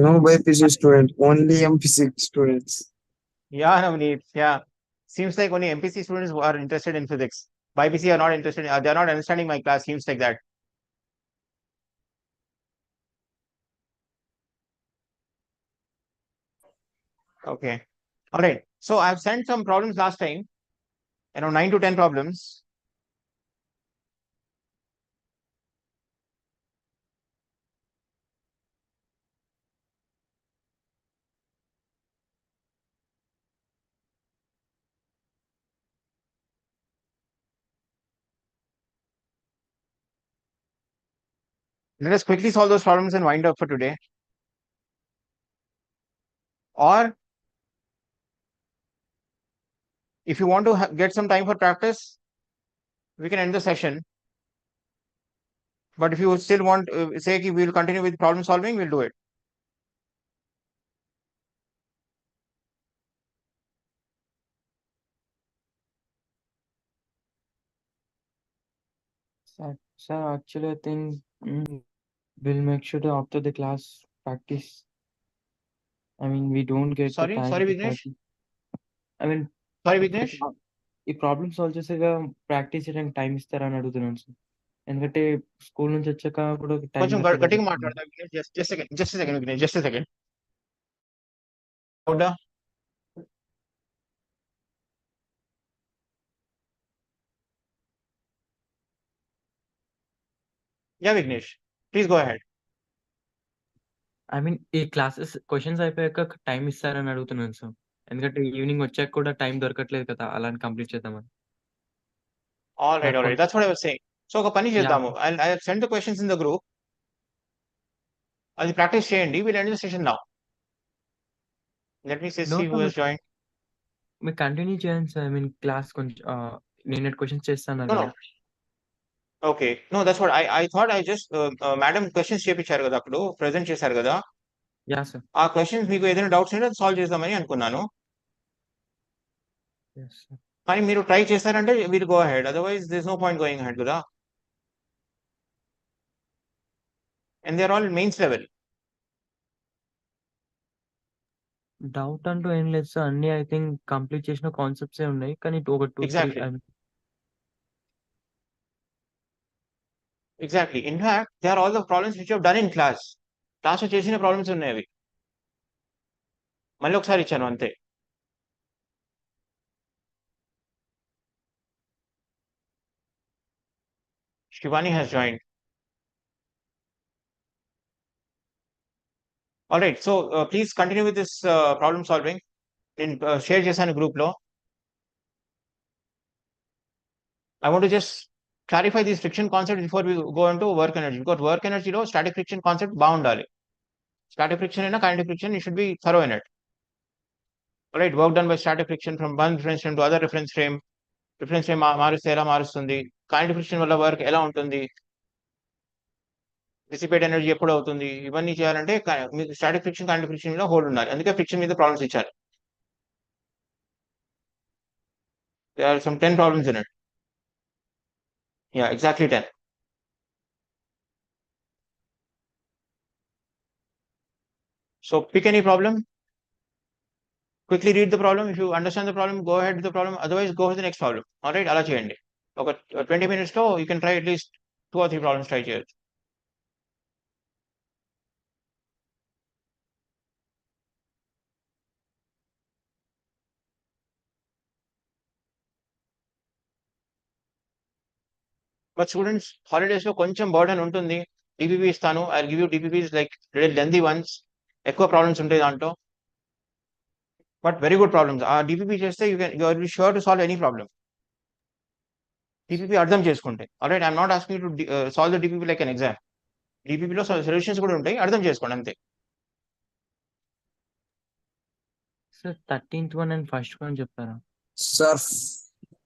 No BPC student, only MPC students. Yeah, Navneet. Yeah. Seems like only MPC students who are interested in physics. BPC are not interested. They're not understanding my class. Seems like that. Okay. All right. So I've sent some problems last time, 9 to 10 problems. Let us quickly solve those problems and wind up for today. Or if you want to get some time for practice, we can end the session. But if you still want, say, we'll continue with problem solving, we'll do it. Sir, actually, I think we'll make sure to after the class practice. I mean, we don't get the time Sorry, to Vignesh. practice. I mean, Sorry, ఈ Vignesh. ఈ problems solve చేసాక practice చేయడానికి time ఇస్తారని అడుగుతున్నాను sir. ఎందుకంటే school నుంచి వచ్చాక కూడా టైం కొంచెం దొరకలేదు గట్టిగా కదా. మాట్లాడతా Vignesh. Just second Vignesh, just second. అవునా? Yeah Vignesh, please go ahead. I mean ఈ క్లాసెస్ క్వశ్చన్స్ అయిపోయాక టైం ఇస్తారని అడుగుతున్నాను సార్. ఎందుకంటే ఈవినింగ్ వచ్చాక కూడా టైం దొరకట్లేదు కదా, అలాని కంప్లీట్ చేద్దామని. ఆల్ రైట్, నాకు ఆల్ రైట్. కొంచెం that's what I was saying. So ఒక పని యా చేద్దాము. I send the questions in the group. అది ప్రాక్టీస్ చేయండి. Will end the session now. Let me know see who sir, has join. మీరు continue చేయండి sir. I mean class కొంచెం నేను questions చేస్తాను నో, నో. కదా. Okay. No, that's what I thought I just madam questions చేపించారు కదా, అప్పుడు present చేశారు కదా. Yeah sir. ఆ క్వశ్చన్స్ మీకు ఏదైనా డౌట్స్ ఉంటే సాల్వ్ చేద్దామని అనుకున్నాను. Yes sir. కానీ మీరు ట్రై చేశారంటే will go ahead, otherwise there is no point going ahead కదా. And they are all mains level. Doubt అంటూ ఏం లేదు సార్. అన్నీ ఐ థింక్ కంప్లీట్ చేసిన కాన్సెప్ట్సే ఉన్నాయి. కానీ ఒక 2, 3 exactly, exactly. In fact they are all the problems which have done in class. క్లాస్‌లో చేసిన ప్రాబ్లమ్స్ ఉన్నాయి అవి. మళ్ళీ ఒకసారి ఇచ్చాను అంతే. Shivani has joined. All right. So please continue with this problem solving. In share చేశాను group లో. I want to just clarify this friction concept before we go into work energy. Because work energy లో static friction concept బాగుండాలి. Static friction అయినా kinetic friction, you should be thorough in it. All right. Work done by static friction from one reference frame to other reference frame. Reference frame మారుస్తే ఎలా మారుస్తుంది, kinetic friction వల్ల work ఎలా ఉంటుంది, dissipate energy ఎప్పుడు అవుతుంది, ఇవన్నీ చేయాలంటే మీకు స్టాటిక్ ఫ్రిక్షన్ కైనెటిక్ ఫ్రిక్షన్ మీద హోల్డ్ ఉండాలి. అందుకే ఫ్రిక్షన్ మీద ప్రాబ్లమ్స్ ఇచ్చారు. There are some 10 problems in it. Yeah, exactly 10. So pick any problem, quickly read the problem. If you understand the problem, go ahead with the problem. Otherwise, go to the next problem. All right, అలా చేయండి. ఒక 20 minutes లో you can try at least 2 or 3 problems try చేయొచ్చు. But students, holidays లో కొంచెం burden ఉంటుంది. DPP ఇస్తాను. I give you DPPs like lengthy ones. ఎక్కువ ప్రాబ్లమ్స్ ఉంటాయి దాంట్లో, బట్ వెరీ గుడ్ ప్రాబ్లమ్స్. ఆ డిపిపి చేస్తే you are sure to solve any problem. DPP అర్థం చేసుకుంటే. Alright, I'm not asking to solve the DPP like an exam. డిపిపిలో solutions కూడా ఉంటాయి, అర్థం చేసుకోండి అంతే. Sir 13th one and first one చెప్తారా? Sir,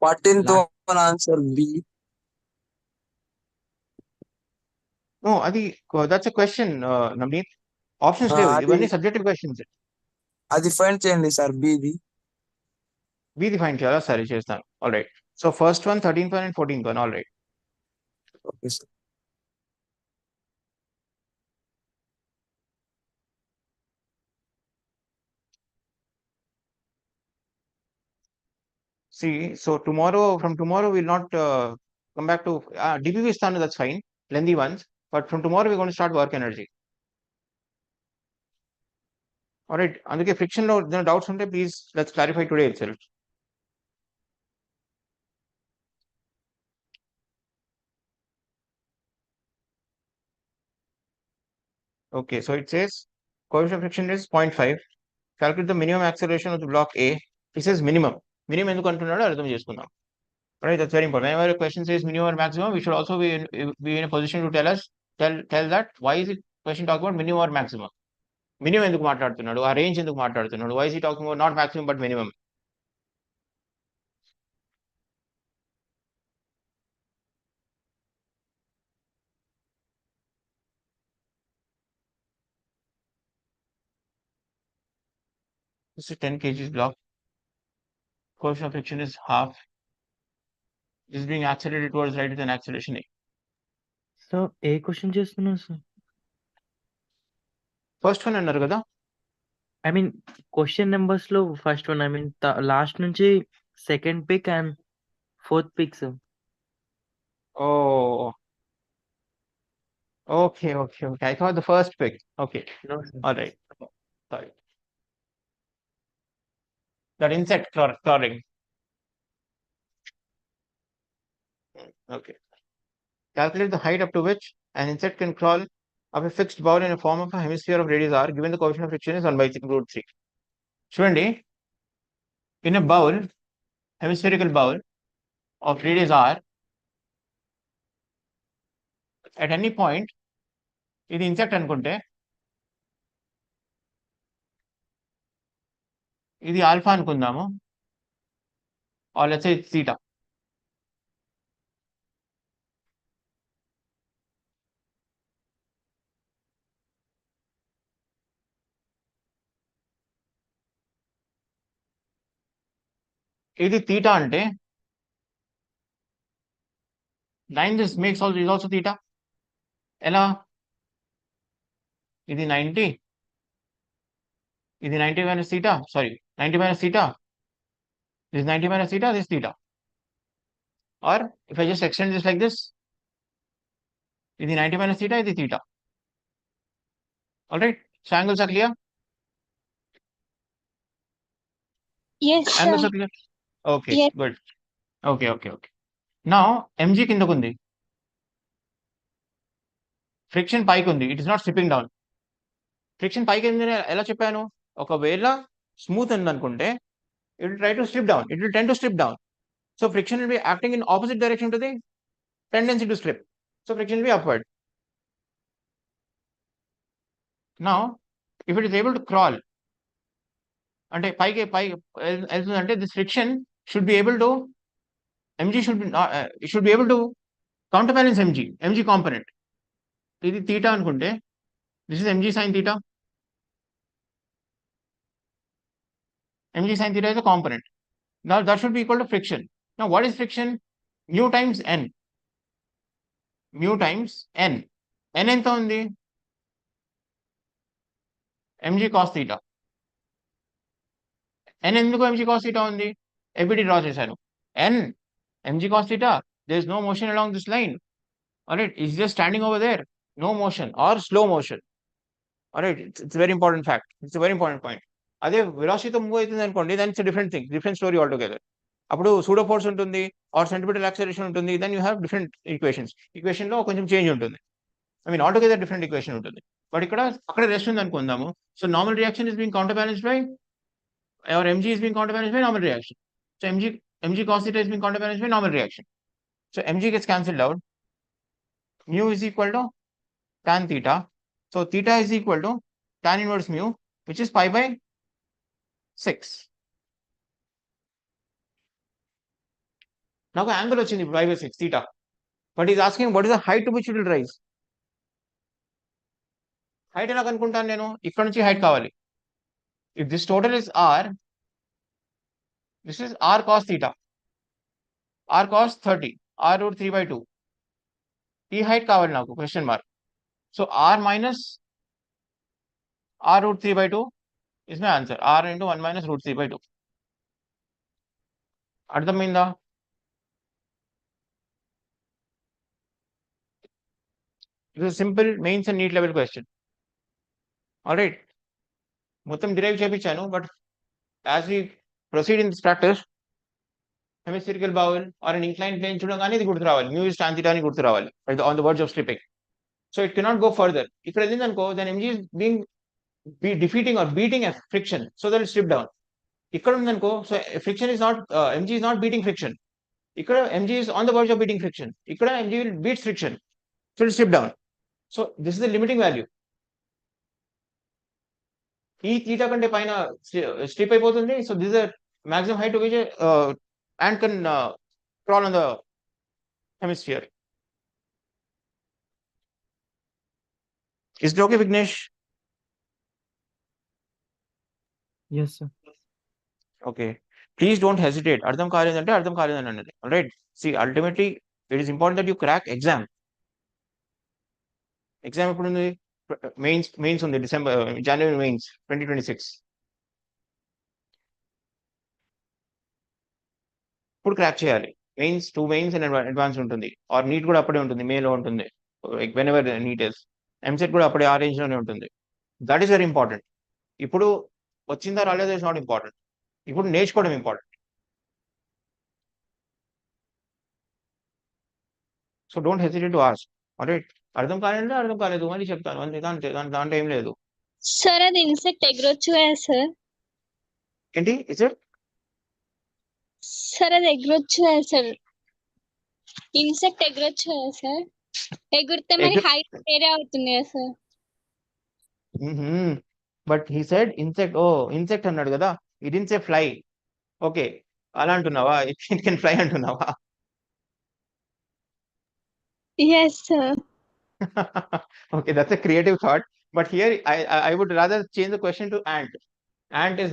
14th last one answer B. No, అది that's a question Navneet. Options లేవు, అది ఇవన్నీ సబ్జెక్టివ్ క్వశ్చన్స్. అది ఫైండ్ చేయండి సార్ బిది. బీది ఫైండ్ చేయాలా? సరే చేస్తాను. All right. So first one 13th one and 14th one. All right. Okay sir. See, so from tomorrow we'll not come back to DPV istanu, that's fine, lengthy ones, but from tomorrow we're going to start work energy. All right, అందుకే friction లో doubts ఉంటే please let's clarify today itself. Okay, so it says coefficient of friction is 0.5. Calculate the minimum acceleration of the block A. It says minimum. Minimum ఎందుకు అంటున్నాడో అర్థం చేసుకుందాం. Right, that's very important. Whenever a question says minimum or maximum, we should also be in a position to tell that why is it question talking about minimum or maximum. Minimum ఎందుకు మాట్లాడుతున్నాడు, ఆ range ఎందుకు మాట్లాడుతున్నాడు, why is he talking about not maximum but minimum. This is 10 kgs block. Coefficient of friction is half. This is being accelerated towards right with an acceleration A. So ఏ question చేస్తున్నారు sir? First one అన్నారు కదా. I mean question numbers లో first one, I mean last నుంచి second pick and fourth pick sir. Oh, okay. I thought the first pick. Okay, no sir. all right. Sorry. That insect crawling. Okay. Calculate the height up to which an insect can crawl up a fixed bowl in a form of a hemisphere of radius r, given the coefficient of friction is 1/√3. చూడండి, in a bowl, hemispherical bowl of radius r, at any point, ఇది insect అనుకుంటే ఇది alpha అనుకుందాము, or let's say it's theta. ఇది theta అంటే 9 this makes also is also theta. ఎలా? ఇది 90, ఇది 90 minus theta, sorry, 90 minus theta, this 90 minus theta, this theta. Or if I just extend this like this, ఇది 90 minus theta, ఇది theta. All right, so angles are clear? Yes, Angles sir. are clear? Okay, Yes. good. Okay. Now mg కిందకు ఉంది, friction పైకి ఉంది, it is not slipping down. Friction పైకి ఎలా చెప్పాను, ఒకవేళ స్మూత్ ఉంది అనుకుంటే it will try to strip down, it will tend to strip down. So friction will be acting in opposite direction to the tendency to slip. So friction will be upward. Now if it is able to crawl, అంటే పైకి వెళ్తుందంటే this friction should be able to, mg should be it should be able to counterbalance mg component. ఇది theta అనుకుంటే this is mg sin theta. mg sin theta is a component. Now that should be equal to friction. Now what is friction? Mu times n. Mu times n. n ఎంత ఉంది? mg cos theta. n ఎందుకు mg cos theta ఉంది? FBT draw చేశాను. n mg cos theta, there is no motion along this line. Alright, it's just standing over there. No motion or slow motion. Alright, it's a very important fact. It's a very important point. అదే వెలాసిటీతో move అవుతుంది అనుకోండి, then it's a different thing, different story altogether. అప్పుడు pseudo force ఉంటుంది or centripetal acceleration ఉంటుంది, then you have different equation లో కొంచెం change ఉంటుంది. I mean altogether different equation ఉంటుంది. బట్ ఇక్కడ అక్కడ రెస్ట్ ఉంది అనుకుందాము. So normal reaction is being counter balanced by, or mg is being counterbalanced by normal reaction. So mg cos theta is being counterbalanced by normal reaction. So mg gets cancelled out. Mu is equal to tan theta. So theta is equal to tan inverse mu, which is pi by 6. Now angle వచ్చింది pi by 6 theta. But he's asking what is the height to which it will rise. Height ఎలా కనుక్కుంటాను నేను? ఇక్కడ నుంచి height కావాలి. If this total is r, this is r cos theta, r cos 30, r root 3/2. ఈ height కావాలి నాకు, question mark. So r minus r root 3/2 is my answer. R into 1 minus root 3/2. అర్థమైందా? This is simple mains and NEET level question. All right. మొత్తం derive చేపించాను, but as we proceed in this practice hemispherical bowel or an inclined plane చూడగానే ఇది గుర్తు రావాలి, mu is tan theta అని గుర్తు రావాలి on the verge of slipping. So it cannot go further. ఇక్కడ ఏంటనుకో, then mg is being defeating or beating a friction so that it slip down. ఇక్కడ ఉందనుకో, so friction is not mg is not beating friction. ఇక్కడ mg is on the verge of beating friction. ఇక్కడ mg will beat friction, so it will slip down. So this is the limiting value. ఈ theta కంటే పైన slip అయిపోతుంది. So this is the maximum height to which ant can crawl on the hemisphere. Is it okay, Vignesh? Yes, sir. Okay. Please don't hesitate. అర్థం కాలేదంటే అర్థం కాలేదని అన్నది. All right. See, ultimately, it is important that you crack exam. Exam ఎప్పుడు ఉంది? Mains ఉంది January mains 2026. ఇప్పుడు crack చేయాలి. మెయిన్స్ 2 మెయిన్స్ అండ్ అడ్వాన్స్ ఉంటుంది. ఆర్ నీట్ కూడా అప్పుడే ఉంటుంది, మేలో ఉంటుంది. Like whenever NEET is. EAMCET కూడా అప్పుడే ఆ రేంజ్ లోనే ఉంటుంది. That is very important. ఇప్పుడు వచ్చిందా రాలేదో ఇస్ నాట్ ఇంపార్టెంట్. ఇప్పుడు నేర్చుకోవడం important. So don't hesitate to ask. Alright. అర్థం కాలేదంటే అర్థం కాలేదు అని చెప్తాను, అంతే. దాంట్లో ఏం లేదు. సార్ అది ఇన్సెక్ట్ ఎగరొచ్చు కదా సార్? ఏంటి ఇస్ ఇట్? సార్ అది ఎగరొచ్చు కదా సార్? ఇన్సెక్ట్ ఎగరొచ్చు కదా సార్? ఎగురితే మరి హైట్ వేరే అవుతుంది కదా sir? But he said insect. ఓ ఇన్సెక్ట్ అన్నాడు కదా, it didn't say fly. Okay, అలా అంటున్నావా? ఇట్ కెన్ ఫ్లై అంటున్నావా? Yes, sir. Okay, that's a creative thought. But here I would rather change the question to ant. Ant is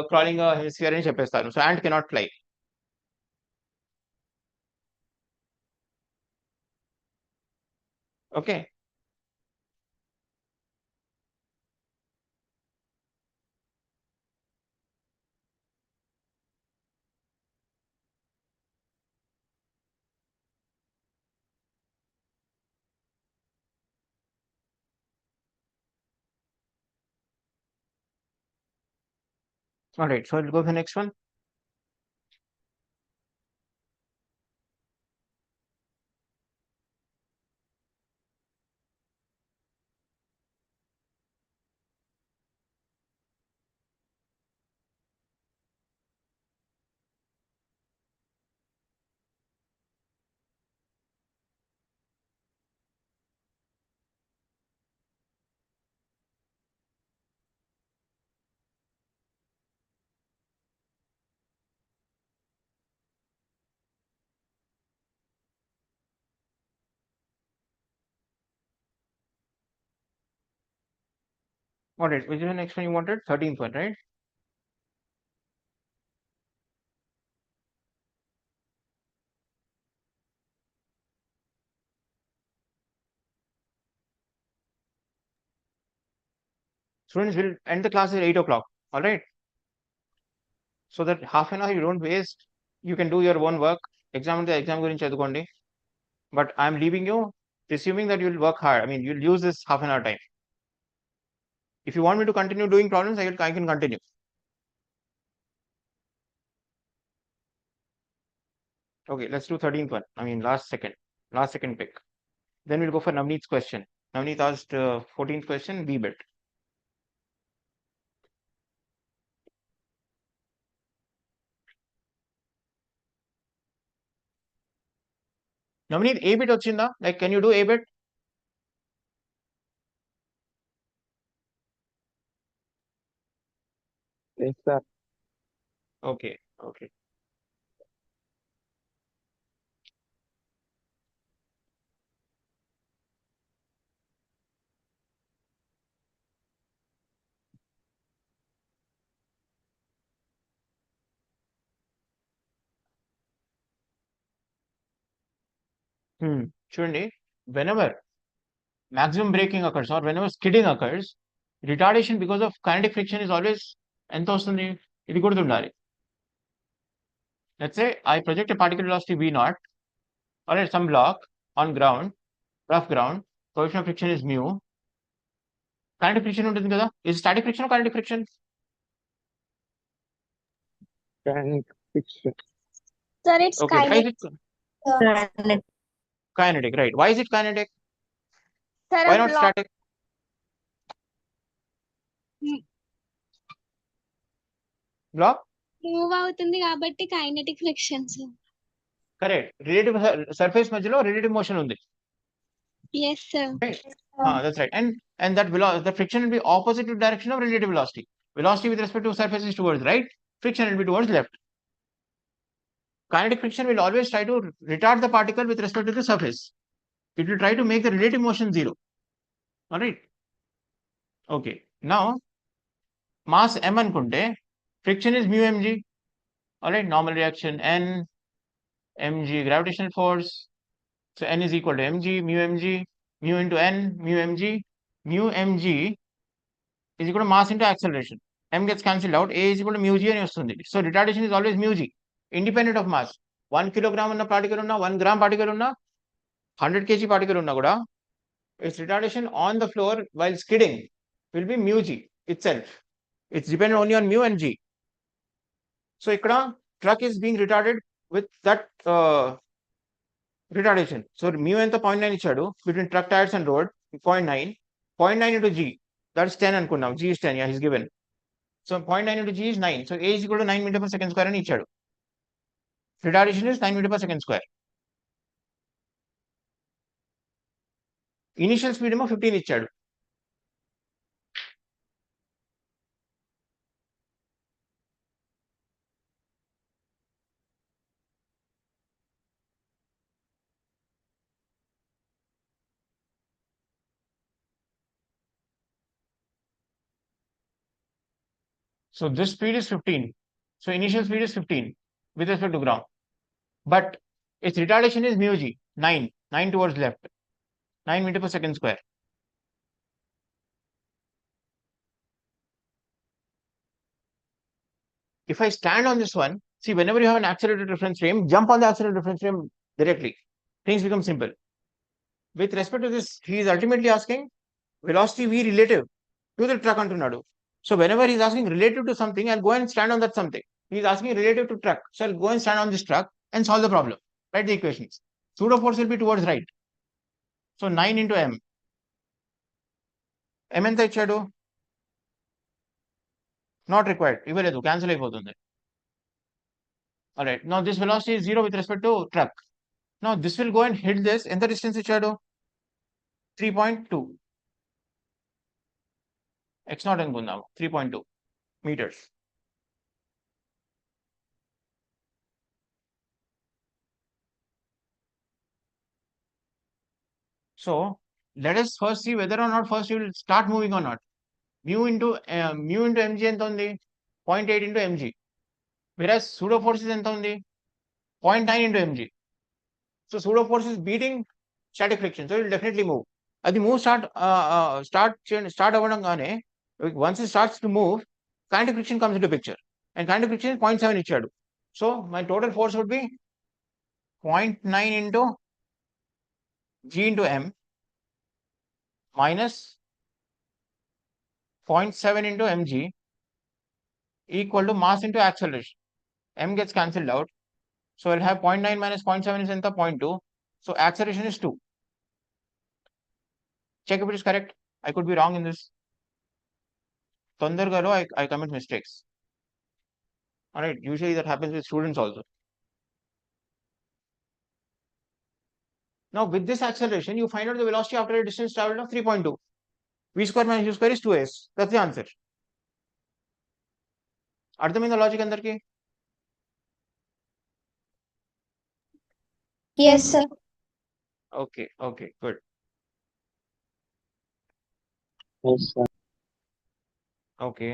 crawling a hemisphere అని చెప్పేస్తాను. So ant cannot fly. Okay. All right, so we'll go for the next one. All right, which is the next one you wanted? 13th one, right? Students will end the class at 8 o'clock. All right. So that half an hour you don't waste. You can do your own work. Exam గురించి చదువుకోండి. But I'm leaving you assuming that you'll work hard. I mean, you'll use this half an hour time. If you want me to continue doing problems, I can continue. Okay, let's do 13th one. I mean, last second pick. Then we'll go for Navneet's question. Navneet asked 14th question, B bit. Navneet, A bit వచ్చిందా? Like, can you do A bit? Yes, sir. Okay. చూడండి, whenever maximum braking occurs or whenever skidding occurs, retardation because of kinetic friction is always ఎంత వస్తుంది? ఇది గుర్తుండాలి. Let's say I project a particle velocity v naught or at some block on ground, rough ground, coefficient of friction is mu. Kinetic friction ఉంటుంది కదా, is static friction or kinetic friction? Kinetic friction. Sir, it's Okay, why is kinetic. it kinetic, right? Why is it kinetic? Sir, Why a not block static? Block? Move అవుతుంది కాబట్టి kinetic friction sir. Correct. Relative surface మధ్యలో relative motion ఉంది. Yes, sir. Right. That's right. And that the friction will be opposite to direction of relative velocity. Velocity with respect to surface is towards right. Friction will be towards left. Kinetic friction will always try to retard the particle with respect to the surface. It will try to make the relative motion zero. All right. Okay. Now, mass m అనుకుంటే friction is mu mg. All right. Normal reaction n mg gravitational force. So n is equal to mg, mu into n, mu mg is equal to mass into acceleration. M gets cancelled out, A is equal to mu g అని వస్తుంది. So retardation is always mu g, independent of mass. 1 kilogram ఉన్న particle ఉన్నా, 1 gram particle ఉన్నా, 100 kg particle ఉన్నా కూడా, its retardation on the floor while skidding will be mu g itself. It's dependent only on mu and g. So ఇక్కడ truck is being retarded with that retardation. So mu ఎంత 0.9 ఇచ్చాడు between truck tires and road, 0.9. 0.9 into g, that's 10 అనుకున్నాం. G is 10, yeah, he's given. So 0.9 into g is 9. So A is equal to 9 meter per second square అని ఇచ్చాడు. Retardation is 9 meter per second square. Initial speed ఏమో 15 ఇచ్చాడు. So this speed is 15. So initial speed is 15 with respect to ground. But its retardation is mu g, 9 towards left, 9 meter per second square. If I stand on this one, see, whenever you have an accelerated reference frame, jump on the accelerated reference frame directly. Things become simple. With respect to this, he is ultimately asking velocity v relative to the truck antunnadu. So whenever he's asking relative to something, I'll go and stand on that something. He's asking relative to truck. So I'll go and stand on this truck and solve the problem. Write the equations. Pseudo force will be towards right. So 9 into m. M ఎంత ఇచ్చాడు? Not required. ఇవ్వలేదు, cancel అయిపోతుంది. All right. Now this velocity is 0 with respect to truck. Now this will go and hit this. ఎంత distance ఇచ్చాడు? 3.2. x0 అనుకుందాం, 3.2 meters. So let us first see whether or not first you will start moving or not. Mu into mg ఎంత ఉంది? 0.8 into mg. Whereas pseudo force is ఎంత ఉంది? 0.9 into mg. So pseudo force is beating static friction. So it will definitely move. అది move start అవ్వడంగానే, once it starts to move, kinetic friction comes into picture. And kinetic friction is 0.7 ఇచ్చాడు. So my total force would be 0.9 into g into m minus 0.7 into mg equal to mass into acceleration. M gets cancelled out. So I'll have 0.9 minus 0.7 is ఎంత? 0.2. So acceleration is 2. Check if it is correct. I could be wrong in this. తొందరగా I commit mistakes. All right. Usually that happens with students also. Now with this acceleration, you find out the velocity after a distance traveled of 3.2. V square minus u square is 2s. That's the answer. అర్థమైందా logic అందరికి? Yes, sir. Okay, good. Yes, sir. Okay.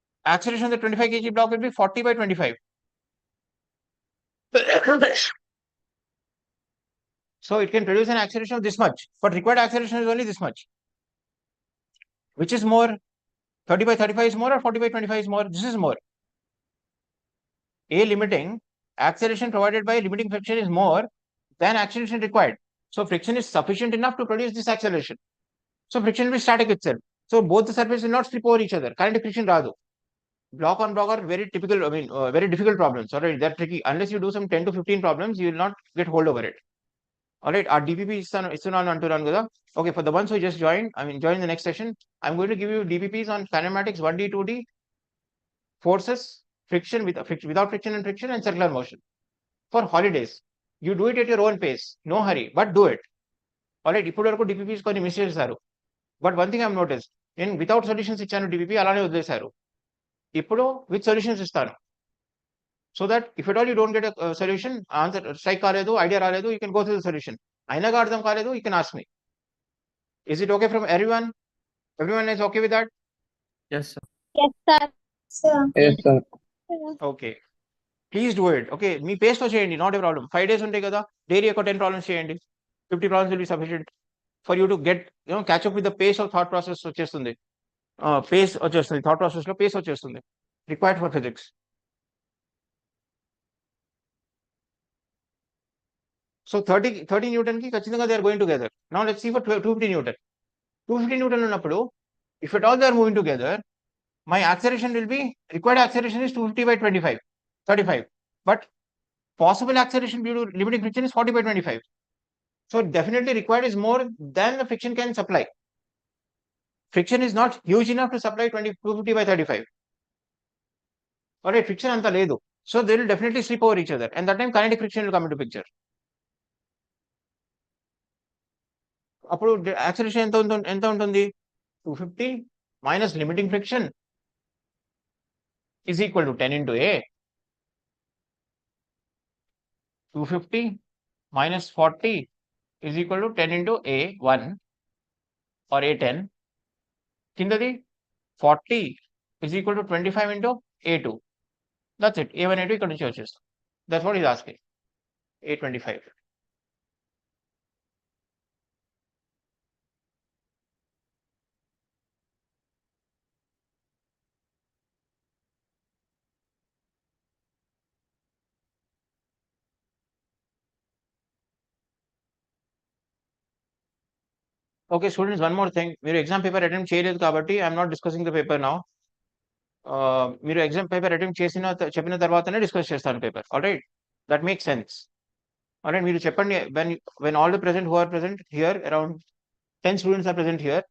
acceleration of the 25 kg block will be 40 by 25. So it can produce an acceleration of this much, but required acceleration is only this much. Which is more? 30 by 35 is more or 40 by 25 is more? This is more. A limiting acceleration provided by limiting friction is more than acceleration required. So friction is sufficient enough to produce this acceleration. So friction will be static itself. So both the surfaces will not slip over each other. Kinetic friction radu. Block on block are very typical, very difficult problems. All right, they're tricky. Unless you do some 10 to 15 problems, you will not get hold over it. All right, our DPP is on Gada. Okay, for the ones who just joined, join the next session. I'm going to give you DPPs on kinematics 1D, 2D, forces, friction, without friction and friction, and circular motion. For holidays, you do it at your own pace. No hurry, but do it. All right, ఇప్పుడు వరకు DPPs కొన్ని miss చేశారు. But one thing I've noticed, without solutions ఇచ్చాను DPP అలానే వదిలేశారు. ఇప్పుడు with solutions ఇస్తాను. So that if at all you don't get a solution, answer strike కాలేదు, idea రాలేదు, you can go through the solution. అయినా అర్థం కాలేదు, you can ask me. Is it okay from everyone? Everyone is okay with that? Yes, sir. Yes, sir. Yes, sir. Okay. Please do it. Okay, మీ పేస్తో చేయండి, not a problem. 5 days ఉంటాయి కదా, daily ఒక 10 problems చేయండి. 50 problems will be sufficient for you to get catch up with the pace of thought process వచ్చేస్తుంది. Pace వచ్చేస్తుంది, thought process లో pace వచ్చేస్తుంది. Required for physics. So 30 newton కి ఖచ్చితంగా they are going together. Now let's see for 250 newton. 250 newton ఉన్నప్పుడు if at all they are moving together, my acceleration will be, required acceleration is 250 by 25, 35. But possible acceleration due to limiting friction is 40 by 25. So definitely required is more than the friction can supply. Friction is not huge enough to supply 250 by 35. All right, friction anta ledu. So they will definitely slip over each other, and that time kinetic friction will come into picture. అప్పుడు acceleration ఎంత ఉంటుంది? 250 minus limiting friction is equal to 10 into A. 250 minus 40 is equal to 10 into A1 or A10. Kindadi 40 is equal to 25 into A2. That's it. A1, A2 ఇక్కడ నుంచి వచ్చేస్తుంది. That's what he's asking. A25. Okay, students, one more thing. మీరు exam paper attempt చేయలేదు కాబట్టి I'm not discussing the paper now. మీరు exam paper attempt చెప్పిన తర్వాతనే discuss చేస్తాను paper. All right, that make sense. All right, మీరు చెప్పండి. when all the present who are present here, around 10 students are present here.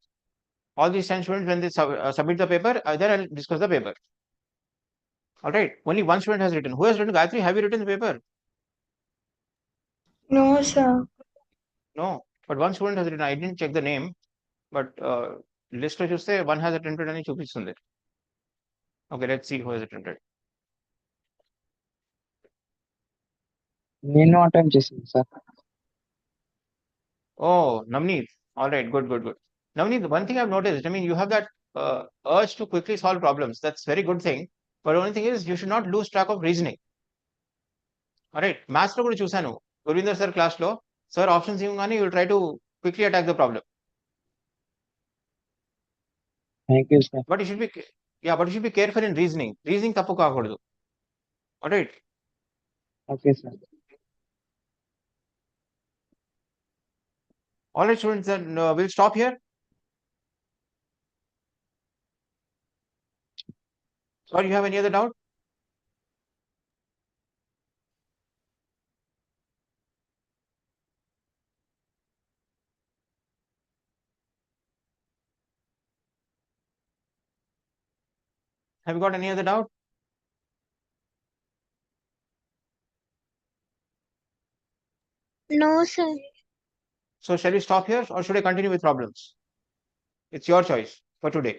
All these 10 students, when they submit the paper, then I'll discuss the paper. All right, only one student has written. Who has written? Gayatri, have you written the paper? No, sir. No, but one student has written. I didn't check the name, but list లో చూస్తే one has attempted అని చూపిస్తుంది. Okay, let's see who has attempted. నేను attempt చేశాను sir. Oh, Navneet. All right, good. Navneet, one thing I've noticed, you have that urge to quickly solve problems. That's very good thing. But the only thing is, you should not lose track of reasoning. All right, maths lo kuda chusanu. Gurvinder sir class lo, sir options ivvangane you will try to quickly attack the problem. Thank you sir. But you should be careful in reasoning. Reasoning tappu kaakudadu. All right. Okay sir. All right, students, then we'll stop here. Or you have any other doubt? Have you got any other doubt? No, sir. So shall we stop here or should I continue with problems? It's your choice for today.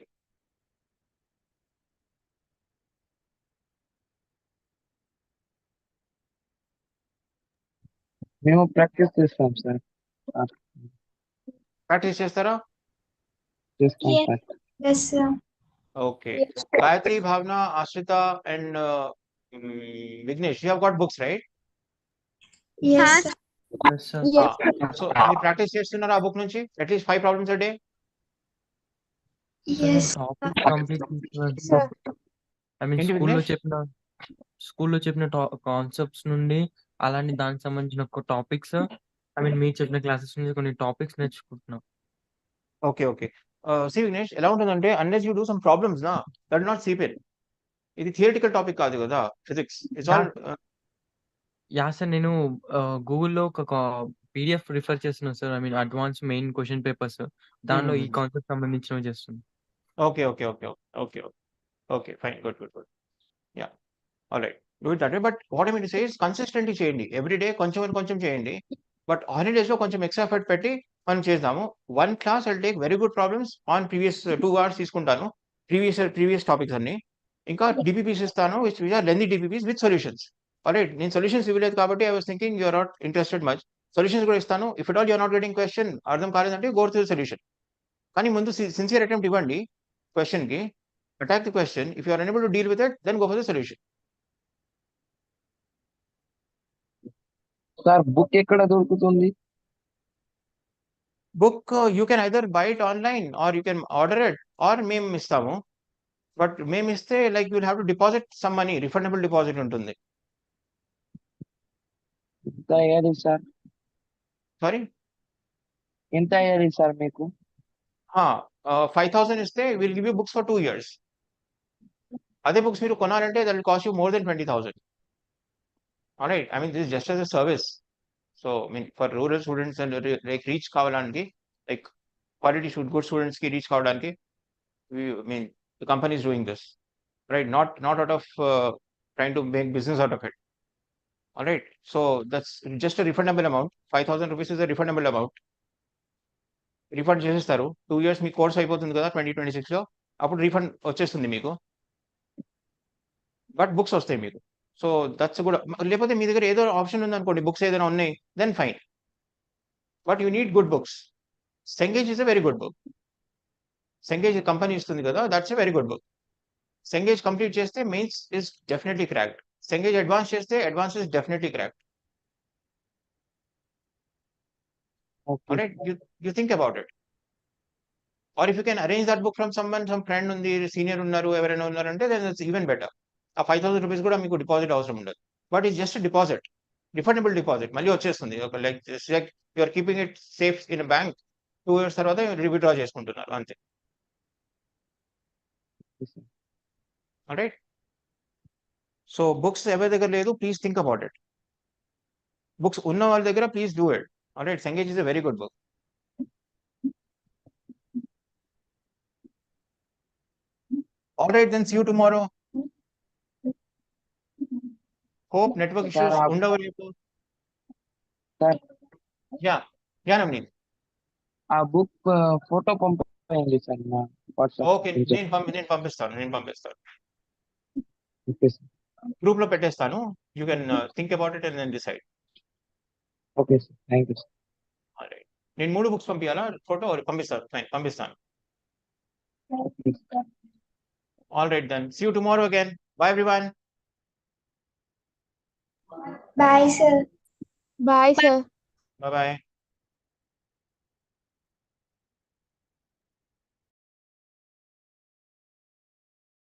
మేము practice చేస్తాం sir. Practice chestara? చేస్తాం Yes. Sir. Yes, sir. Okay. Gayatri, Bhavna, Ashrita, and Vignesh, you have got books, right? Yes, sir. Yes, sir. Yes. So మీరు practice చేస్తున్నారా ఆ book నుంచి at least 5 problems a day? Sir నేను Yes. Topic complete చేస్తున్నాను Sir. Sir. I mean ఏంటి స్కూల్లో విఘ్నేష్? చెప్పిన concepts నుండి అలానే దానికి సంబంధించిన ఒక టాపిక్స్ ఐ మీన్ మీరు చెప్పిన క్లాసెస్ నుంచి కొన్ని టాపిక్స్ నేర్చుకుంటున్నాం. Okay okay. సి విఘ్నేష్, ఎలా ఉంటుందంటే unless you do some problems నా దట్ నాట్ సీపీఎల్. ఇది థియరిటికల్ టాపిక్ కాదు కదా, physics. It's all yeah sir, నేను గూగుల్లో ఒక పీడిఎఫ్ రిఫర్ చేస్తున్నాను sir. I mean advance main question papers దానిలో ఈ కాన్సెప్ట్ సంబంధించినవి చేస్తున్నాను. Okay okay okay okay okay fine, good good good. Yeah, all right, do it that way. But what I mean to say is consistently చేయండి. Every day కొంచెం కొంచెం చేయండి. But holidays లో కొంచెం ఎక్స్ట్రా ఎఫర్ట్ పెట్టి మనం చేద్దాము. One class I'll take very good problems on previous 2 hours తీసుకుంటాను. ప్రీవియస్ టాపిక్స్ అన్ని. ఇంకా డిపిపిస్ ఇస్తాను, which are lengthy DPPs with solutions. Alright, నేను సొల్యూషన్స్ ఇవ్వలేదు కాబట్టి I was thinking you are not interested much. Solutions కూడా ఇస్తాను. If it all you are not getting question అర్థం కాలేదంటే గో టు సొల్యూషన్. కానీ ముందు సిన్సియర్ అటెంప్ట్ ఇవ్వండి క్వశ్చన్ కి. Attack the question. If you are unable to deal with it, then go for the solution. Sir book ఎక్కడ దొరుకుతుంది? Book you can either buy it online or you can order it, or మేము ఇస్తాము. But మేము ఇస్తే like you will have to deposit some money, refundable deposit ఉంటుంది. ఎంత అయ్యేది sir? Sorry, ఎంత అయ్యేది సార్ మీకు? 5,000 ఇస్తే will give you books for 2 years. అదే బుక్స్ మీరు కొనాలంటే that will cost you more than 20,000. Alright, I mean this just as a service. So mean for rural students and like reach కావడానికి, like quality good students కి reach కావడానికి, mean the company is doing this, right? Not out of trying to make business out of it. Alright, so that's just a refundable amount. 5,000 rupees is a refundable amount. Refund చేసేస్తారు. 2 years మీ course అయిపోతుంది కదా 2026లో, అప్పుడు refund వచ్చేస్తుంది మీకు. But books వస్తాయి మీకు. So that's కూడా. లేకపోతే మీ దగ్గర ఏదో ఆప్షన్ ఉందనుకోండి, బుక్స్ ఏదైనా ఉన్నాయి, then fine. But you need good books. Cengage is a very good book. Cengage company ఇస్తుంది కదా, that's a very good book. Cengage complete చేస్తే mains is definitely cracked. Cengage advance చేస్తే advance is definitely cracked. Alright, you think about it. Or if you can arrange that book from someone, some friend undi, senior unnaru, ఎవరైనా ఉన్నారంటే then it's even better. ఆ 5,000 rupees కూడా మీకు deposit అవసరం ఉండదు. But it's just deposit, refundable deposit. మళ్ళీ వచ్చేస్తుంది. Like you are keeping it safe in bank. 2 years తర్వాత విత్డ్రా చేసుకుంటున్నారు అంతే. ఆల్రైట్, సో బుక్స్ ఎవరి దగ్గర లేదు, please think about it. Books ఉన్న వాళ్ళ దగ్గర please do it. Alright, Cengage is a very good book. Alright, then see you tomorrow. Hope network issues ఉండవు రేపు. Sir yeah Navneet. ఆ బుక్ ఫోటో పంపండి సార్ నా వాట్సాప్. ఓకే, నేను పంపిస్తాను. Okay sir. గ్రూప్ లో పెట్టేస్తాను. You can think about it and then decide. Okay sir, thank you sir. Alright, నేను 3 బుక్స్ పంపించాలా? ఫోటో పంపిస్తాను. ఫైన్, పంపిస్తాను. Alright then, see you tomorrow again. Bye everyone. Bye, sir. Bye, sir. Bye bye.